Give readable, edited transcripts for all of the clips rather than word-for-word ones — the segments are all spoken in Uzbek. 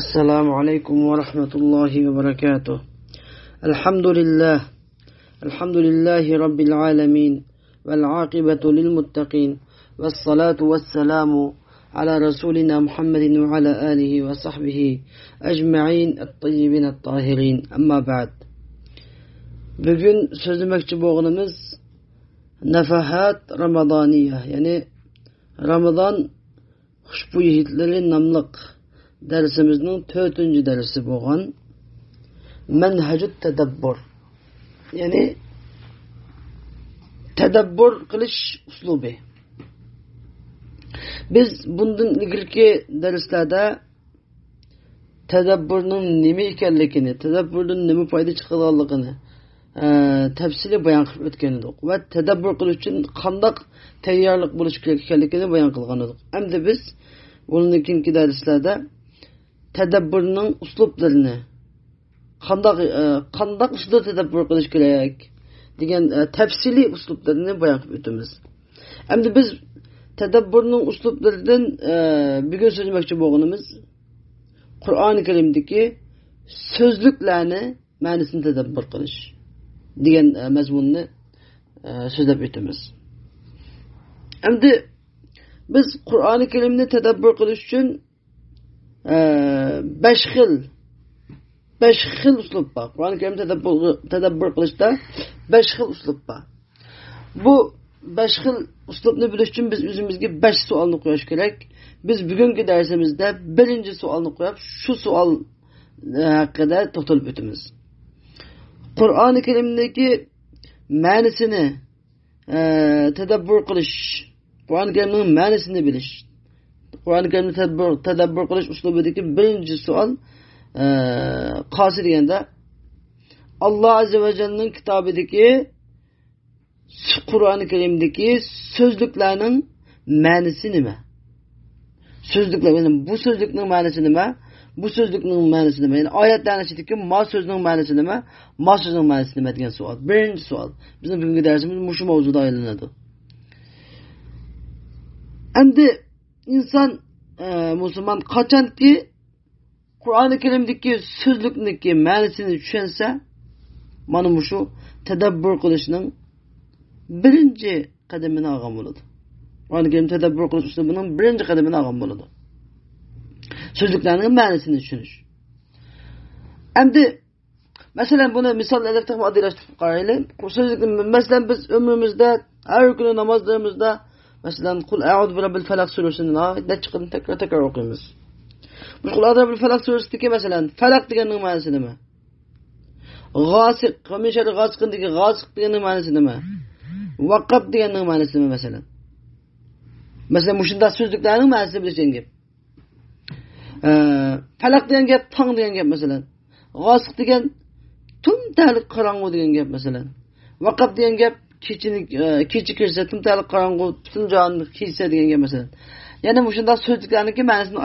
السلام عليكم ورحمة الله وبركاته. الحمد لله رب العالمين والعاقبة للمتقين والصلاة والسلام على رسولنا محمد وعلى آله وصحبه أجمعين الطيبين الطاهرين. أما بعد. Bugün sözlemek boğulumuz Nefahat Ramadaniye, yani Ramazan Huşbuyihitleri namlık dersimizin 4. dersi boğan Menhecü't Tedebbür, yani tedebbür kılış uslubu. Biz bundan ilgili derslerde tedebbürün nime ekanligini, tedebbürün nime fayda çıkararligini tafsili bayan qilib o'tgan edik va tadabbur qilish uchun qanday tayyorlik bo'lish kerak ekanligini bayon qilgan edik. Endi biz bundan keyingi darslarda tadabburning uslublarini, qanday uslubda tadabbur qilish kerak degan tafsili uslublarini bayon qilib o'tamiz. Endi biz tadabburning uslublaridan bugun so'zlamoqchi bo'lganimiz Qur'oni Karimdagi so'zliklarni ma'nosini tadabbur qilish degan mazmunni so'zlab o'tamiz. Endi biz Qur'oni Karimni tadabbur qilish uchun 5 xil uslub bor. Qur'oni Karimni tadabbur qilishda 5 xil uslub bor. Bu 5 xil uslubni bilish uchun biz o'zimizga 5 savolni qo'yish kerak. Biz bugungi darsimizda birinchi savolni qo'yib, shu savol haqida to'xtalib o'tamiz. Qur'oni Karimdagi ma'nosini tadabbur qilish, Qur'oni Karimning ma'nosini bilish, Qur'oni Karimni tadabbur qilish uslubidagi birinchi savol qaysi deganda Alloh azza va jallaning kitobidagi Qur'oni Karimdagi so'zliklarning ma'nosi nima? So'zliklar, bu so'zlikning ma'nosi nima? Bu so'zlikning ma'nosi nima? Yani oyatlarning ichidagi ma so'zining ma'nosi nima? Ma so'zining ma'nosi nima degan savol. Birinchi savol. Bizning bugungi darsimiz shu mavzuda aylanadi. Endi inson musulmon qachonki Qur'oni Karimdagi so'zlikniki ma'nosini tushunsa, mana shu tadabbur qilishning birinchi qadamini olgan bo'ladi. Qur'oni Karim tadabbur qilish uslubining birinchi qadamini olgan bo'ladi. Sözlüklerinin ma'nosini tushunish. Endi masalan buni misollarga oddiylashtirib qaraylik. Sözlükni masalan biz ömrümüzde har kuni namozlarimizda masalan Qul a'udhu birabbil falaq surasini necha qilib takrar o'qiymiz. Bu Qul a'udhu birabbil falaq surasidagi masalan falaq deganning ma'nosi nima? G'osiq, qamishar g'osiqindagi g'osiq deganning ma'nosi nima? Vaqab deganning ma'nosi nima masalan? Masalan shunday sözlüklerning ma'nosini bilishing gap. Falaq degan gap tong degan gap masalan. G'osiq degan tumtalik qorong'u degan gap masalan. Vaqab degan gap kechi kirsa tumtalik qorong'u butun jonni kiysa degan gap masalan. Yana shunday so'zliklarningki ma'nosini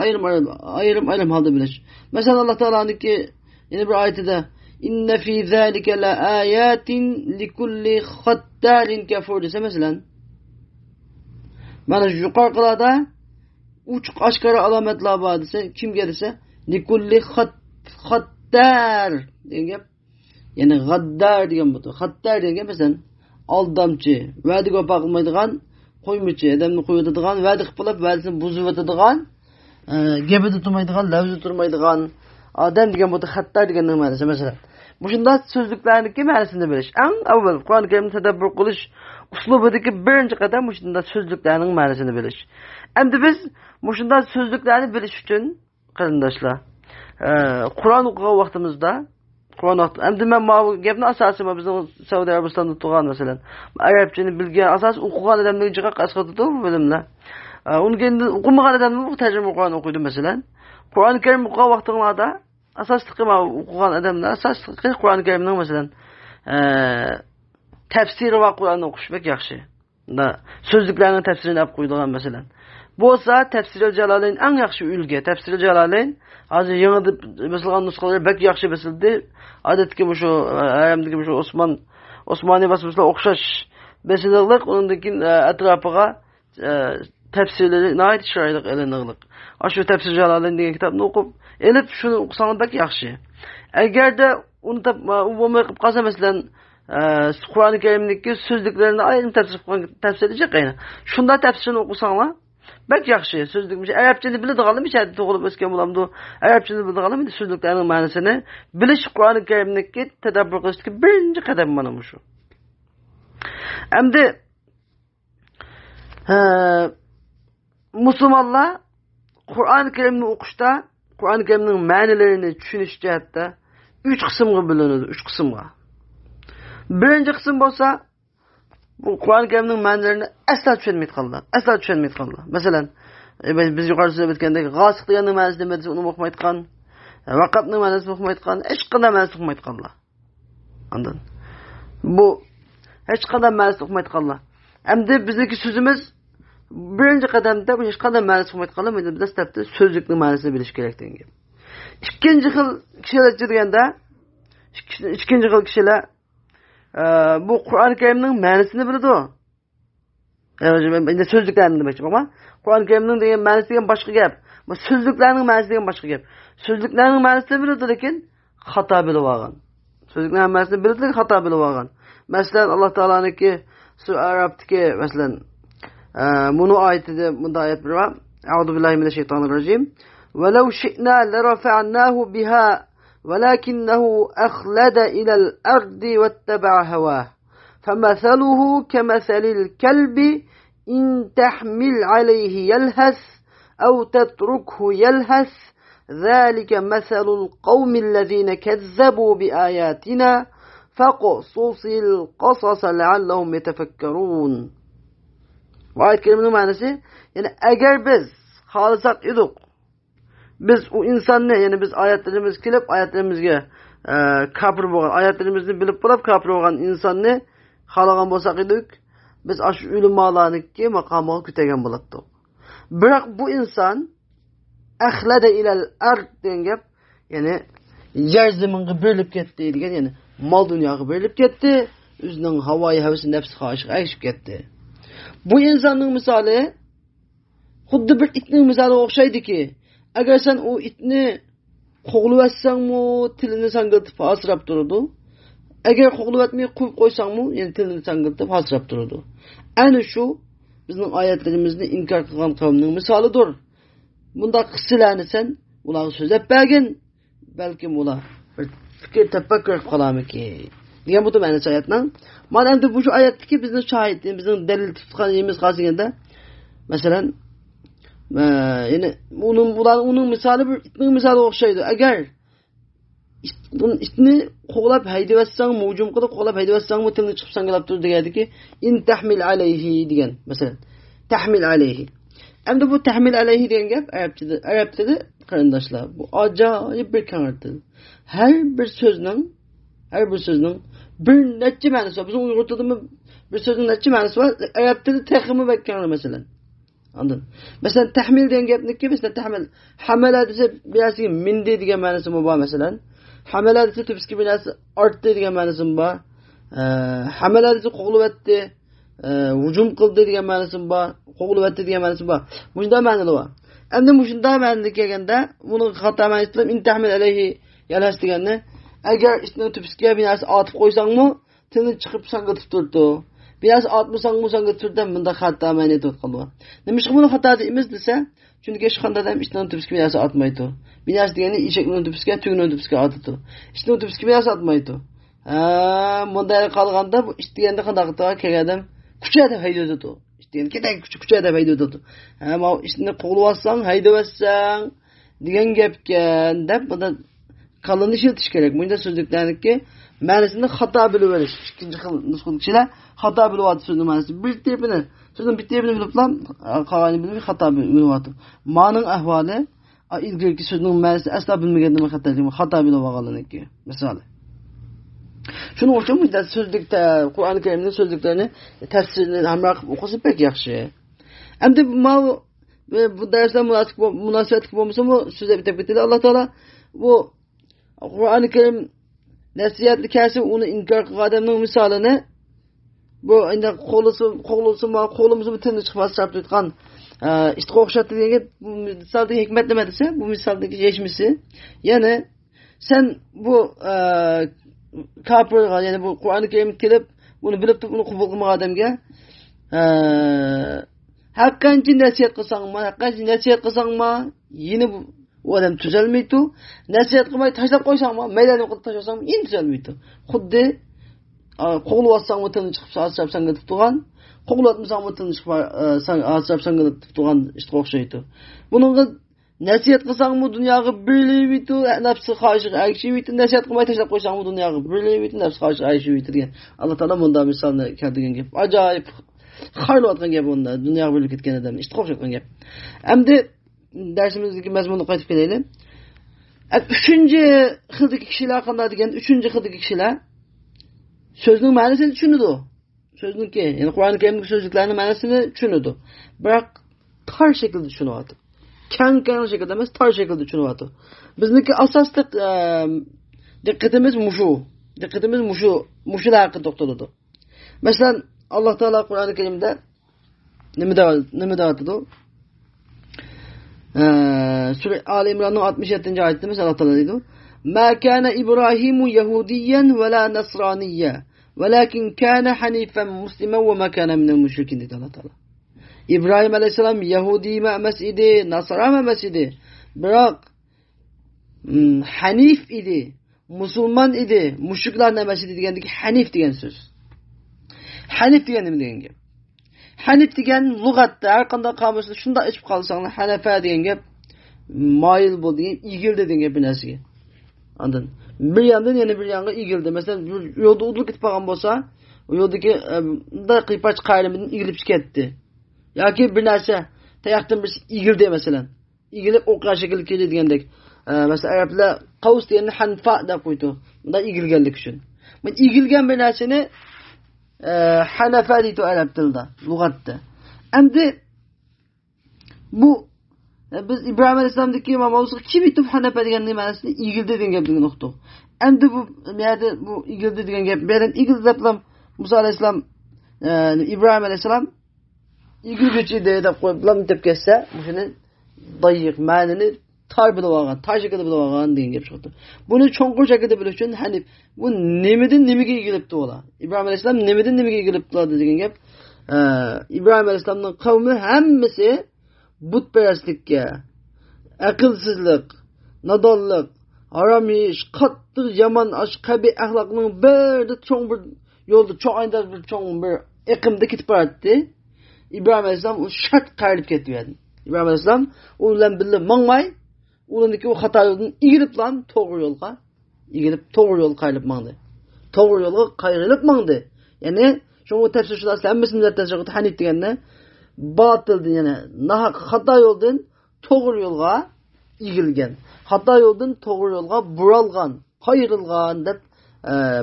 ayrim holda bilish. Masalan Alloh taoloninki yana bir oyatida inna fi zalika la ayatin likulli khattarin kafur desa masalan. Mana shu yuqorida uçuk aşkara alametler var dese, kim gelirse likulli khattar degan gap, yani gaddar degan bu. Khattar degan gap mesela aldamchi, va'daga vafo qilmaydigan, qo'ymichi, odamni qo'yadigan, va'da qilib qolib, va'dasini buzib o'tadigan, gapida turmaydigan, lavzi turmaydigan odam degan bu khattar deganning ma'nosi masalan. Bu shunday so'zliklarningki ma'nosini bilish. Eng avval Qur'oni Karimni tadabbur qilish uslubidagi birinchi qadam shunday so'zliklarning ma'nosini bilish. Endi biz shunday so'zliklarni bilish uchun qarindoshlar, Qur'on o'qigan vaqtimizda, endi men bu gapni asosi bizning Saudiya Arabistonda turgan masalan, arabchani bilgan asos o'qigan odamning jiqa qasqatdi bu bilimlar. Unga endi o'qimagan odamning bu tarjima Qur'on o'qiydi masalan. Qur'oni Karim o'qigan vaqtinglarda asosli o'qigan odamlar asosli Qur'oni Karimning masalan tafsiri va Qur'onni o'qish bek yaxshi. So'zliklarning tafsirini olib qo'ydigan masalan. Bo'lsa Tafsirul Jalolayn eng yaxshi ulgi. Tafsirul Jalolayn hozir yangi bisilgan nusxalar bek yaxshi bisildi. Odatda bu shu aramdagi bu Osmoniy basmaslar o'xshash bisildiq, undan keyin atrofiga tefsirleri nayet şiraylık eleniglik. Aşu tefsir Jalalayn degan kitapni o'qib, elib shuni o'qisangiz bak yaxshi. Agarda uni bo'lmay qilib qolsa, masalan, Qur'oni Karimdagi so'zliklarni ayrim tafsirlashi qayna. Shunda tafsirini o'qisanglar, bak yaxshi. So'zlik arabchani biladiganlar mishadi to'g'rilib o'sgan bo'lamdi. Arabchani biladiganlar so'zliklarning ma'nosini bilish Qur'oni Karimdagi tadabbur qilishga birinchi qadam mana shu. Endi musulmonlar Qur'oni Karimni o'qishda, Qur'oni Karimning ma'nolarini tushunish jihatda 3 qismga bo'linadi, 3 qismga. Birinchi qism bo'lsa, bu Qur'oni Karimning ma'nolarini asla tushunmaydi qoldi. Masalan, biz yuqorida so'zlab o'tgandek, g'osiq deganning ma'nosi nima desa uni o'qimaydi qolgan, vaqtning ma'nosini o'qimaydi qolgan, hech qanday ma'nosini o'qimaydi qolgan. Ondan bu hech qanday ma'nosini o'qimaydi qolgan. Endi bizdagi so'zimiz birinchi qadamda bu hech qanday ma'nosini o'qimaydi qolgan, biz dastlabda so'zlikning ma'nosini bilish kerak degan. Ikkinchi xil kishilar deganda, ikkinchi xil kishilar bu Qur'oni Karimning ma'nosini biladi. Endi so'zliklarni demoqchi ama Qur'oni Karimning degan ma'nosi degan boshqa gap. Bu so'zliklarning ma'nosi degan boshqa gap. So'zliklarning ma'nosini biladi, lekin xato bilib olgan. So'zliklarning ma'nosini biladi, lekin xato bilib olgan. Masalan, Alloh taolaniki sura Arabdagi masalan bunu oyatida bunday oyat bor. A'udhu billahi minash shaytonir rojim. Va law shi'na la rafa'nahu biha ولكنه أخلد إلى الأرض واتبع هواه فمثله كمثل الكلب إن تحمل عليه يلهث أو تتركه يلهث ذلك مثل القوم الذين كذبوا بآياتنا فقصص القصص لعلهم يتفكرون. وآيات كلمة معنى يعني أجر biz خالصات إدوك biz o insanı yani biz ayetlerimiz kilip ayetlerimizge kapır boğan ayetlerimizni bilip bulup kapır boğan insanı halagan bolsak edik biz aş ulamalarniki makamı kütegen bulattık. Bırak bu insan ahlada ilal ard degan gap yani yer zaminga berilip ketdi degan yani mal dunyoga berilip ketdi o'zining havoyi havasi nafsi xohishiga erishib ketdi. Bu insonning misoli xuddi bir itning misoliga o'xshaydiki, agar sen o itni qo'g'lib atsangmi, tilini sangiltib asrab turadi. Agar qo'g'lib atmay qo'yib qo'ysangmi, yani tilini sangiltib asrab turadi. Ana shu bizning oyatlarimizni inkor qilgan qavmning misolidir. Bunda qissalarni sen ularga so'zlab bergin, balkim ular bir fikr tafakkur qilib qolarmiki degan bu ma'nosi oyatning. Mana endi bu oyatdagi bizning shohid, bizning dalil tutganimiz qolganda, masalan yani onun misali bir itning misali o'xshaydi. Agar itni qo'g'lab haydavatsang, mujum qilib qo'g'lab haydavatsang, tilni chiqib sangilab tur degandiki, in tahmil alayhi degan. Masalan, tahmil alayhi. Endi bu tahmil alayhi degan gap arab tilida qarindoshlar. Bu ajoyib bir kangirtir. Har bir so'zning bir necha ma'nosi bor. Bizning uyg'ur tilida bir so'zning necha ma'nosi bor. Arab tilida texmi bakkan masalan. Anladın? Mesela tahmil degan gapniki mesela tahmil hamala desa bilasiz mindi degan ma'nosi bor mesela. Hamala desa tubski bilasiz ortdi degan ma'nosi bor. Hamala desa qo'g'libatdi, hujum qildi degan ma'nosi bor, qo'g'libatdi degan ma'nosi bor. Bunday ma'nolar bor. Endi shunday ma'noda kelganda buni xato ma'nosida in tahmil alayhi yalas deganni agar isning tubskiga bir narsa otib qo'ysangmi, tilni chiqib sangitib turdi. Biraz atmışsan götürdüm bunda xato ma'no tutqildi. Nima buni xato deymiz desa, chunki hech qanday ham ishdan tubski binasi atmaydi. Binasi degani eshakning tubskiga, tugning tubskiga atadi. Ishning tubski binasi atmaydi. Bunday qolganda bu ish deganda qanday qilib kelgandim, kuchada haydadi. Ish degan kerak kuchada haydadi. Ma ishni qo'g'latsang, haydavatsang degan gapkan deb bunda qalini ishiltish kerak. Bunda so'zliklarniki ma'nosini xato bilib olish. Ikkinchi xil nusxachilar xato bilib oladi so'zning ma'nosini. Bir tepini biliblar, qolganini bilmay xato bilib oladi. Ma'noning ahvoli ilgirki so'zning ma'nosini asla bilmagandan xato bilib olganligi. Misol. Shuning uchun bu so'zlikda Qur'oni Karimning so'zliklarini tafsirini hamroh o'qisa pek yaxshi. Endi bu darslar munosabatli bo'lmasa, bu so'zlar bitib ketdi. Alloh taolo bu Qur'oni Karim nasihatli kasib uni inkor qilgan odamning misolini bu endi qo'limizni tilni chiqmas chap tutgan işte o'xshatdi degan bu misaldagi hikmat nima desa, bu misaldagi yechmisi, ya'ni sen bu kafirga, ya'ni bu Qur'oni Karim kelib, buni bilib turib, uni qabul qilmagan odamga haqqancha nasihat qilsangmi, yeni bu odam tuzalmaydi. Nasihat qilmay tashlab qo'ysangmi, maydadan qilib tashlasangmi, endi tuzalmaydi. Xuddi qo'g'ilvatsangmi tilni chiqib asabsanga turgan, qo'g'ilvatmasangmi tilni chiqib asabsanga turgan ishga o'xshaydi. Buningga nasihat qilsangmi dunyoga birlaydi, nafsi xohishiga ergishmaydi. Nasihat qilmay tashlab qo'ysangmi dunyoga birlaydi, nafsi xohishiga ergishmaydi degan. Alloh taolo bunday misolni keltirgan gap. Ajoyib xayolotgan gap bunda, dunyoga bo'lib ketgan odam ishga o'xshatgan gap. Endi darsimizdagi mazmunga qaytib kelaylik. 3-xildagi kishilar qanday degan, 3-xildagi kishilar so'zning ma'nosini tushunadi. So'zniki, ya'ni Qur'oni Karimdagi so'zliklarning ma'nosini tushunadi. Biroq tor shaklda tushunyapti. Kang shaklda emas, tor shaklda tushunyapti. Bizniki asosli diqqatimiz mushular haqida to'xtaladi. Masalan, Alloh taolo Qur'oni Karimda nima deyapti? Sura Ali Imronning 67-oyatida mesela Alloh taolo deydi: "Ma kana İbrahimu Yahudiyan ve la Nasraniyya, walakin kana hanifan musliman ve ma kana minel müşrikin" dedi Alloh taolo. İbrahim aleyhisselam Yahudi emas idi, Nasran emas idi. Biroq hanif idi, musulmon idi, mushriklar emas idi degandagi hanif degan so'z. Hanif degan nima degan gap? Hanif degan lug'atda har qanday qomusda shunda ichib qolsanglar, hanafa degan gap moyil bo'ldi, egildi degan gap narsaga. Ondan bir yandan yana bir yanga egildi. Masalan, yo'lda udilib ketib qolgan bo'lsa, u yo'ldagi bunday qiypach qayrimidan egilib ketdi. Yoki bir narsa tayoqdan bir egildi masalan. Egilib o'qqa shakl keldi degandek. Masalan, arablar qavs deganni hanfa deb qo'ydi. Bunday egilganlik uchun. Bu egilgan bir narsani hanafa deydi arab tilida, lug'atda. Endi bu biz İbrahim Aleyhisselam'daki mavzuga kim aytib hanafa degan ma'nosini egildi degan gapni uqdik. Endi bu yerda bu egildi degan gap, bu yerdan egildi deb Musa Aleyhisselam İbrahim Aleyhisselam egilguchi deb qo'yib bilan deb kelsa, shuni dayiq ma'nini tar bilib olgan, tar shaklda bilib olgan degan gap chiqdi. Buni cho'nqur shaklda bilish uchun hanif bu nimadan nimaga egilibdi ola? İbrahim Aleyhisselam nimadan nimaga egilibdi degan gap. İbrahim Aleyhisselamning qavmi hammasi butparastlikka, aqlsizlik, nodonlik, harom yeyish, qattiq yomon ashqabi axloqning bir cho'ng bir yo'lda cho'ng'ayda bir cho'ng bir iqimda ketib boradi. İbrahim Aleyhisselam u shart qayrilib ketdi. İbrahim Aleyhisselam u bilan birga mangmay, ularniki o xato yo'ldan egilib lan to'g'ri yo'lga, egilib to'g'ri yo'lga qayrilib mangdi. To'g'ri yo'lga qayrilib mangdi. Ya'ni shunga tafsirchilar hammasini tafsir hanif deganda batildan, ya'ni nahaq xato yo'ldan to'g'ri yo'lga egilgan. Xato yo'ldan to'g'ri yo'lga buralgan, qayrilgan deb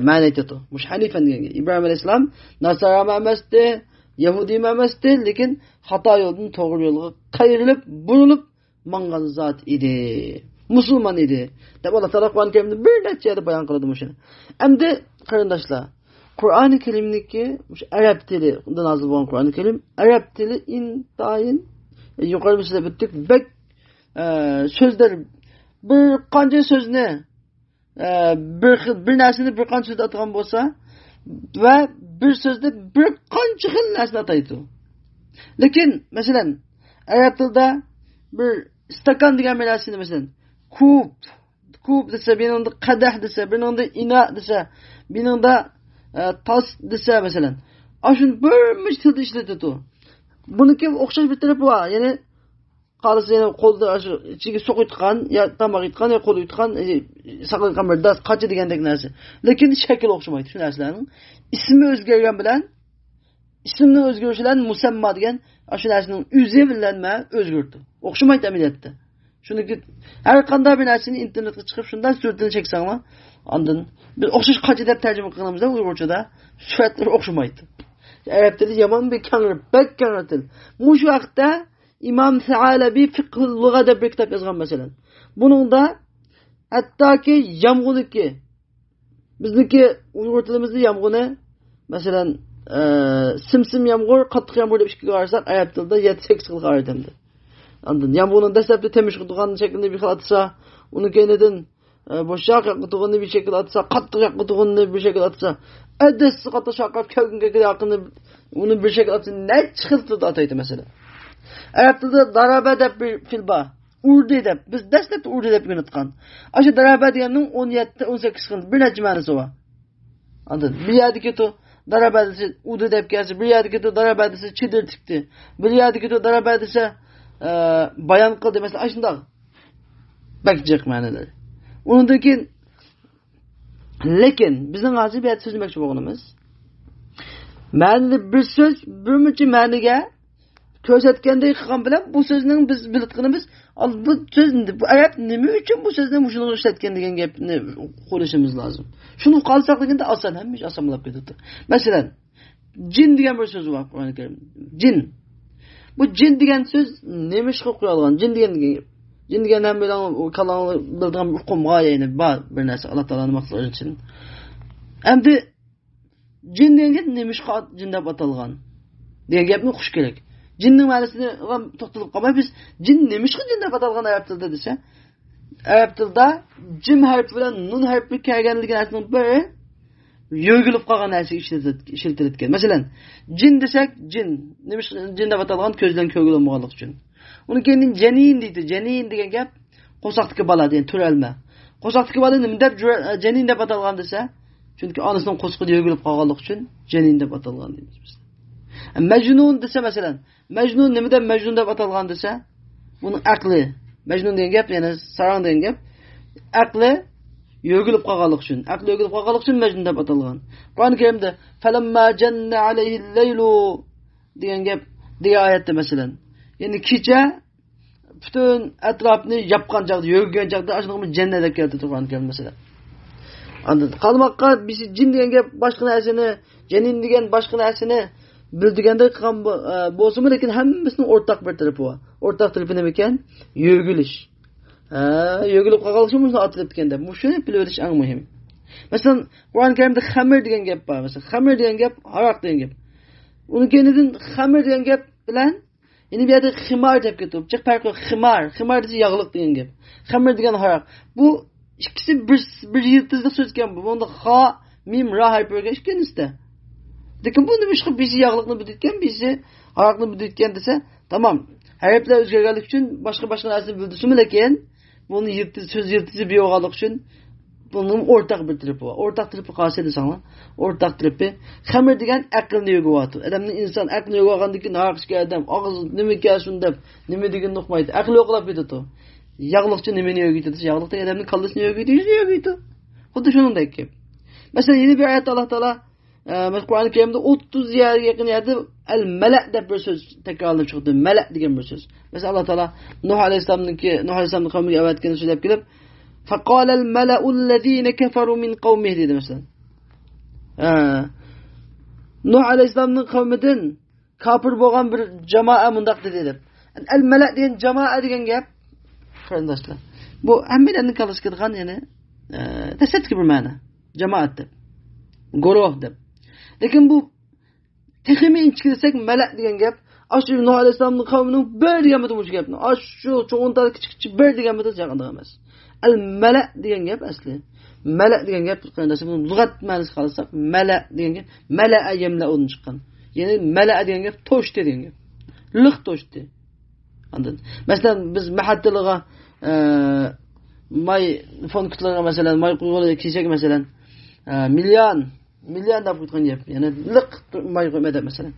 ma'no aytadi. Mush hanifan degan. İbrahim Aleyhisselam Nasara emasdi, Yahudi emasdi, lekin xato yo'ldan to'g'ri yo'lga qayrilib, burilib mangan zat idi. Musulmon idi. Deb Alloh taolo Qur'oni Karimda bir necha yerda bayon qiladi shuni. Endi qarindoshlar, Qur'oni Karimniki arab tili undan nozil bo'lgan Qur'oni Karim, arab tili intayin yuqorida biz bitdik, bek so'zlar bir qancha so'zni bir narsani bir qancha so'zda aytgan bo'lsa va bir so'zda bir qancha xil narsani ataydi. Lekin masalan arab tilida bir stakan degan ma'nosini masalan kub desa, biningda qadah desa, biningda ina desa, biningda tas desa masalan. Ashun bir tilda ishlatadi. Buniki o'xshash bir tarafi bor. Ya'ni qalasa yana qo'lda ichiga suq yutgan, yo tomoq yutgan, yo qo'l yutgan, saqlagan bir das qachi degandek narsa. Lekin shakl o'xshamaydi shu narsalarning. Ismi o'zgargan bilan ismning o'zgarishi bilan musammo degan shu narsaning o'zi bilan o'zgardi. O'xshamaydi amaliyotda. Shuniki har qanday bir narsani internetga chiqib shundan suratini cheksangmi, ondan biz o'xshash qachi deb tarjima qilganimizda uyg'urchada suratlar o'xshamaydi. Arab tili yomon bir kang til. Mush vaqtda İmam Sa'alabi fiqhul lug'a deb bir kitob yozgan masalan. Buningda hattoki yomg'uniki bizniki uyg'ur tilimizda yomg'uni masalan simsim yağmur, qattiq yağmur deb ikkiga qarsak, arab tilida 7-8 xil qaraydi. Ondan yağmurning dastlabki temish qilgan shaklida bir xil atsa, uni keyindan boshqa qilganni bir shakl atsa, qattiq qilganni bir shakl atsa, adasi qattiq shaqab kelgunga yaqinni uni bir shakl atsa, necha xil tilda ataydi masalan. Arab tilida daraba deb bir fil bor. Urdi deb, biz dastlabki urdi deb yunutgan. Aşı daraba deganning 17-18 xil bir necha ma'nosi bor. Ondan bir yerdagi to daraba desa urdi deb kelsa, bir yerdagi to daraba desa chidirtikdi. Bir yerdagi to daraba desa bayon qildi mesela ashundoq. Bakjiq ma'nolar. Undan keyin lekin bizning hozir bu yerda so'zlamoqchi bo'lganimiz ma'nida bir so'z bir muncha ma'niga ko'rsatgandek qilgan bilan bu so'zning biz bilitganimiz bu so'zni bu ayat nima uchun bu so'zni shuni ishlatgan degan gapni qo'lishimiz lozim. Shuni qolsak deganda oson hamish oson bo'lib ketadi. Masalan, jin degan bir so'z bor Qur'oni Karimda. Jin. Bu jin degan so'z nima ish qilib qo'yilgan? Jin degan ham bilan kalonni bildigan hukmga ya'ni bor bir narsa Alloh taolaning maqsadi uchun. Endi jin degan nima ish jin deb atalgan? degan gapni uqish kerak. Jinning ma'nosini to'xtalib qolmay biz jin nima ish jin deb atalgan arab tilida desa, arab tilida jim harfi bilan nun harfi kelganligining biri yo'g'ilib qolgan narsa ishlatilgan. Masalan, jin desak, jin nima jin deb atalgan ko'zdan ko'rilmaganlik uchun. Uni keyin janin deydi. Janin degan gap qo'saqdagi bola degan turalma. Qo'saqdagi bola nima deb janin deb atalgan desa, chunki onasining qo'sqida yo'g'ilib qolganlik uchun janin deb atalgan deymiz biz. Majnun desa masalan, majnun nima deb majnun deb atalgan desa, buning aqli. Majnun degan gap, ya'ni sarang degan gap aqli yo'g'ilib qolganlik uchun. Aqli yo'g'ilib qolganlik uchun majnun deb atalgan. Qur'oni Karimda falamma janna alayhi al-laylu degan gap degan oyatda masalan, ya'ni kecha butun atrofni yopgan chaqda, yo'g'gan chaqda ashunday jannat deb keldi Qur'oni Karim masalan. Andan qalmoqqa biz jin degan gap boshqa narsani, janin degan boshqa narsani bildiganda qilgan bo'lsa-mu, lekin hammasining o'rtaq bir tarafi bor. O'rtaq tarafi nima ekan? Yo'g'ilish. Yo'g'ilib qolgan uchun buni atilib ketganda, bu shuni bilib olish eng muhim. Masalan, Qur'on Karimda xamir degan gap bor. Masalan, xamir degan gap aroq degan gap. Uni keyinidan xamir degan gap bilan yine bir yerde ximar deb ketib, chiq farqi ximar desa yog'liq degan gap. Xamir degan aroq. Bu ikkisi bir yiltizlik so'z ekan bu. Bunda xa, mim, ra harfiga ikkinchisi. Lekin bu nima ishqib bizi yog'liqni bildirgan, bizi aroqni bildirgan desa, tamam. Harflar o'zgarganlik uchun boshqa narsani bildirsimi, lekin buni so'z yiltizi bir yo'qollik uchun bunun o'rtaq bir tarafi bor. O'rtaq tarafi qaysi desanglar? O'rtaq tarafi xamir degan aqlni yo'g'otyapti. Odamning inson aqlni yo'g'olgandan keyin haqishga adam og'iz nima kelsin deb nima deganini uqmaydi. Aqli yo'qlab ketadi. Yog'liqchi nimani yo'g'itadi? Yog'liqda odamning qalbisini yo'g'itadi. Xuddi shuningdek. Masalan, yeni bir oyat Alloh taolo Qur'oni Karimda 30 yerga yaqin yerda al-mala deb bir so'z takrorlanib chiqdi. Mala degan bir so'z. Masalan, Alloh taolo Nuh alayhisolamning qavmiga avatgan so'zlab kelib, faqala al-mala'u allazina kafaru min qawmihi dedi masalan. Nuh alayhisolamning qavmidan kafir bo'lgan bir jamoa mundaq dedi deb. Al-mala degan jamoa degan gap qarindoshlar. Bu hammalarning kalasiga kirgan, ya'ni tasatki bir ma'no. Jamoat deb. Guruh deb. Lekin bu texmi inchikirsak malak degan gap, ashu Nuh alayhisolamning qavmining bir degan bu gapni. Ashu cho'ntar kichik bir degan bu jaqanda emas. Al-malak degan gap asli. Malak degan gap qanday buni lug'at ma'nosini qarasak, malak degan gap mala'a yamla'un chiqqan. Ya'ni mala'a degan gap to'shdi degan gap. Liq to'shdi. Anladın? Masalan biz mahaddiliga may fonktlarga masalan may qo'yib kelsak masalan million deb qo'ygan gap. Ya'ni liq may qo'ymadi masalan.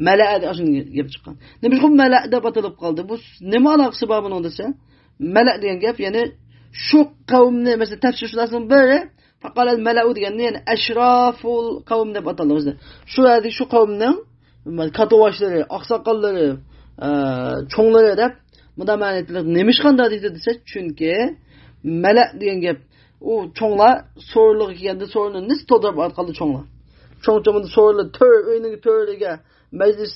Mala'a deb shunday gap chiqqan. Nima bu mala' deb atalib qoldi? Bu nima aloqasi bor buning desa? Mala' degan gap ya'ni şu qavmni mesela tafsir shunasining biri faqal al-mala'u deganda ya'ni ashraful qavm deb ataladi. Shu qavmning katavashlari, oqsoqollari, cho'nglari deb mudamanetlar nemishqanda deydi desa, chunki mala' degan gap u cho'nglar so'rliq kelganda so'rni nis to'ldirib atqaldi cho'nglar. Cho'ngchomda so'rli uyning to'riga majlis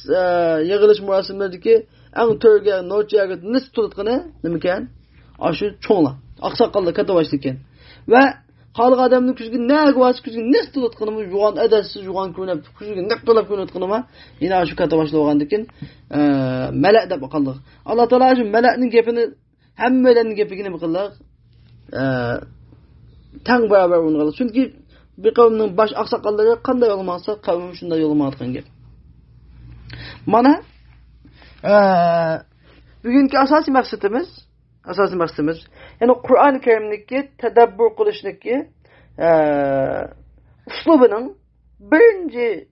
yig'ilish marosimlaridagi eng to'rga nochiyaga nis to'litqani nima ekan? Ashu cho'nglar oqsoqollar katavashlik ekan. Va Halk adamın küzgü ne guvas küzgü ne tutkanımı juan edesiz juan künep küzgü ne dolap künetkanıma yine şu kata başlagandikin melek de bakalım. Allah Teala şu meleğin gepini hemmelerin gepini bakalım. Tang beraber onu çünkü bir kavmin baş aksakalları kanday olmazsa kavmin şunda yoluma atkan gep. Mana bugünkü asasi maksatımız yani Kur'an-ı Kerim'deki tedabbur kılışındaki uslubunun birinci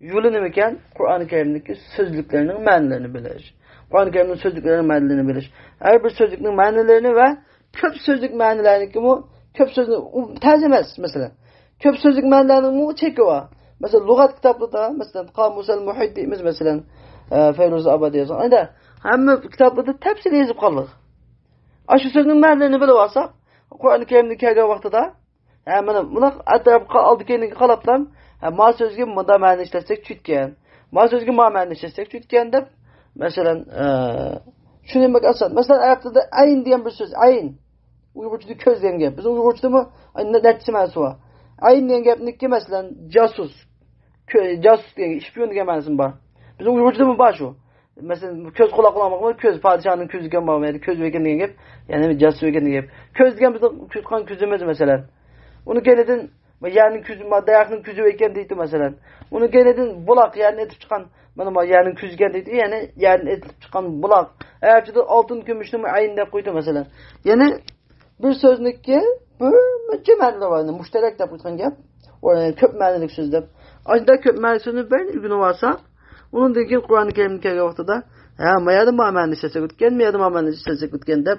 yolu neyken Kur'an-ı Kerim'deki sözlüklerinin manilerini bilir. Kur'an-ı Kerim'in sözlüklerinin manilerini bilir. Her bir sözlükün manilerini ve köp sözlük manilerini ki bu köp sözlük tercemez mesela. Köp sözlük manilerini bu çekiyor. Mesela lügat kitaplı da mesela Kamusel Muhiddimiz mesela Feyruz Abadi yazan. Hani hem kitaplarda tepsili yazıp kalır. Aşı sözünün manilerini bile varsa Kur'an-ı Kerim'deki her vakti da hemen buna atıp aldı kendini kalaptan ma sözgü mada mani işletsek çütken. Ma sözgü ma mani işletsek çütken de mesela şunu demek asal. Mesela Arap'ta da ayn diyen bir söz. Ayn. Uygurcu'da köz diyen gep. Biz Uygurcu'da mı? Netçi mensu var. Ayn diyen gep ne ki mesela casus. Casus diyen işpiyon diyen mensin var. Biz Uygurcu'da mı var şu? Mesela köz kulak kullanmak mı? Köz padişahının közü diyen var. Yani köz veken diyen gep. Yani casus veken diyen gep. Köz diyen bizim köz közümüz mesela. Onu geledin yani küzü dayakның küzü veken deydi mesela. Onu geledin bulak yani etip çıkan bana yani küzgen deydi yani etip çıkan bulak. Arapçada altın gümüşünü ayında koydu mesela. Yani bir sözlükki bir cemelde var. Müşterek de koyduğun gap. Orada köp ma'nilik sözde. Ancak köp ma'nilik sözünü ben ilgini varsa onun dediği Kur'an-ı Kerim'deki vaktada mayadım ma'nilik sözü gutken mayadım ma'nilik sözü gutken de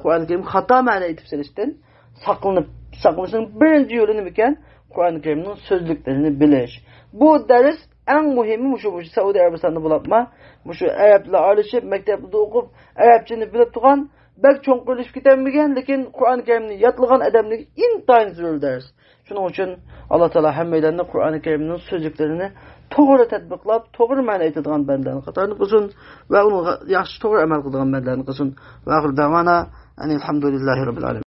Kur'an-ı Kerim hata ma'ni etip selişten saklanışın birinci yolu neyken Kur'an-ı Kerim'in sözlüklerini bilir. Bu ders en muhimi şu Saudi Arabistan'da bulapma. Şu Arap'la alışıp mektepte okup Arapçını bilip tuğan belki çok ölüşüp gitemmeyen lekin Kur'an-ı Kerim'ni yatlıgan edemlik intayın zürül ders. Şunun için Allah Teala hemmelerine Kur'an-ı Kerim'in sözlüklerini doğru tatbiklap, doğru ma'na etadigan benlerini qatarını qılsın ve onu yaxşı doğru amal qıladigan benlerini qılsın. Ve ahir davana elhamdülillahi rabbil alamin.